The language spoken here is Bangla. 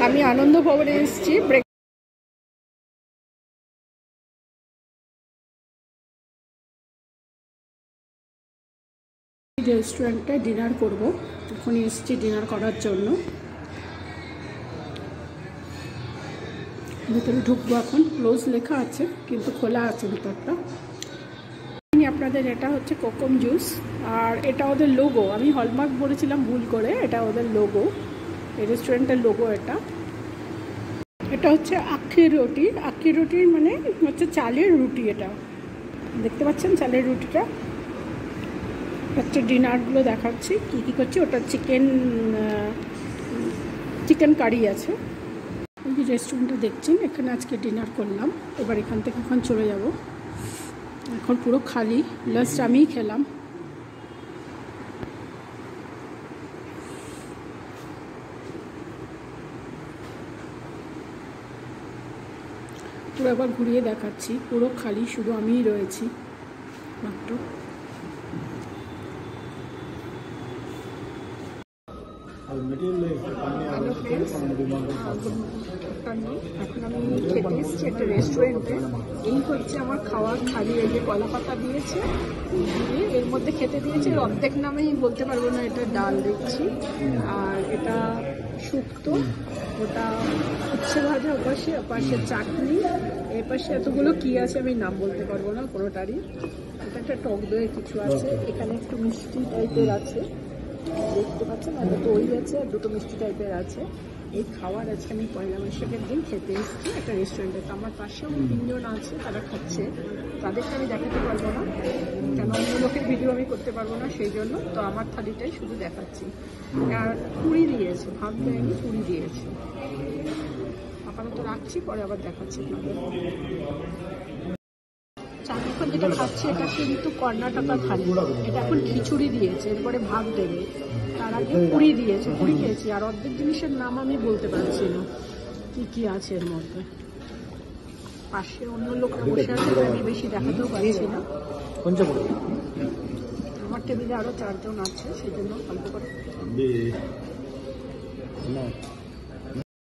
আমি আনন্দ ভবনে এসেছি রেস্টুরেন্টে ডিনার করব। এখনই এসেছি ডিনার করার জন্য। ভিতরে ঢুকবো, এখন ক্লোজ লেখা আছে কিন্তু খোলা আছে ভিতরটা। আপনাদের এটা হচ্ছে কোকম জুস, আর এটা ওদের লোগো। আমি হলমার্ক বলেছিলাম ভুল করে, এটা ওদের লোগো, এই রেস্টুরেন্টের লোগো। এটা হচ্ছে আখি রুটি। আখি রুটি মানে হচ্ছে চালের রুটি। এটা দেখতে পাচ্ছেন চালের রুটিটা। হচ্ছে ডিনারগুলো দেখাচ্ছি কী কী করছি। ওটা চিকেন কারি আছে। এই যে রেস্টুরেন্টটা দেখছেন, এখানে আজকে ডিনার করলাম। এবার এখান থেকে এখন চলে যাব। এখন পুরো খালি, লাস্ট আমিই খেলাম। পুরো একবার ঘুরিয়ে দেখাচ্ছি, পুরো খালি, শুধু আমিই রয়েছি মাত্র। হ্যালো ফ্রেন্ডস, এখন আমি খেতে এসেছি একটা রেস্টুরেন্টে। এই হচ্ছে আমার খাওয়ার থালি। এই যে কলা পাতা দিয়েছে, দিয়ে এর মধ্যে খেতে দিয়েছে। অর্ধেক নামেই বলতে পারবো না। এটা ডাল দেখছি, আর এটা শুক্তো, ওটা উচ্ছে ভাজা, ওপাশে চাটনি, এপাশে এতগুলো কি আছে আমি নাম বলতে পারবো না কোনোটারই। এটা একটা টক দই কিছু আছে, এখানে একটু মিষ্টি টাইপের আছে দেখতে পাচ্ছেন, একটা দই আছে আর দুটো মিষ্টি টাইপের আছে। এই খাওয়ার আজকে আমি পয়লা বৈশাখের দিন খেতে এসেছি একটা রেস্টুরেন্টে। তো আমার পাশেও 3 জন আছে, তারা খাচ্ছে। তাদেরকে আমি দেখাতে পারবো না, কেন অন্য লোকের ভিডিও আমি করতে পারবো না, সেই জন্য। তো আমার থালিটাই শুধু দেখাচ্ছি। আর পুরি দিয়েছে, ভাত দেয়নি, পুরি দিয়েছে। আপাতত রাখছি, পরে আবার দেখাচ্ছি আপনাদের। এখন যেটা খাচ্ছি এটা কিন্তু কর্ণাটকা থালি। এটা এখন খিচুড়ি দিয়েছে, এরপরে ভাত দেবে, তার আগে পুরি দিয়েছে। পুরি খেয়েছি, আর অর্ধেক জিনিসের নাম আমি বলতে পারছি না কি কি আছে এর মধ্যে। পাশে অন্য লোকরা বসে আছে, আমি বেশি দেখাতেও পারছি না। আমার টেবিলে আরো 4 জন আছে, সেই জন্য অল্প করে